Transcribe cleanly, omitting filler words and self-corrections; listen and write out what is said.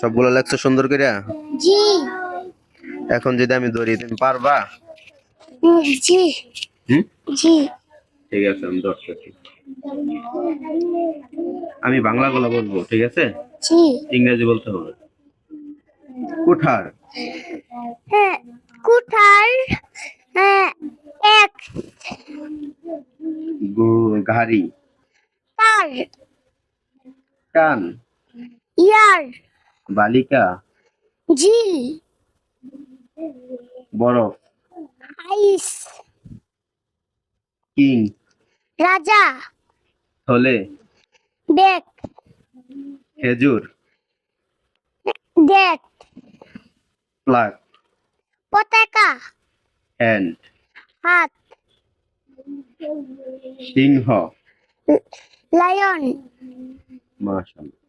সবগুলো লেখছো সুন্দর করে? জি। এখন যদি আমি ধরি তুমি পারবা? জি। হুম, জি। ঠিক আছে আমি ধরতেছি। আমি বাংলাগুলো বলবো, ঠিক আছে? জি। ইংরেজি বলতে হবে। কুঠার, হ্যাঁ, কুঠার। হ্যাঁ, এক। ঘাড়ি, তার। কান, ইয়ার। বালিকা, ঝিল। বরফ, আইস। কিং, রাজা। থলে, ব্যাগ। খেজুর, ডেক। ফ্লাগ, পতাকা। হ্যান্ড, হাত। সিংহ। লায়ন। মাশাআল্লাহ।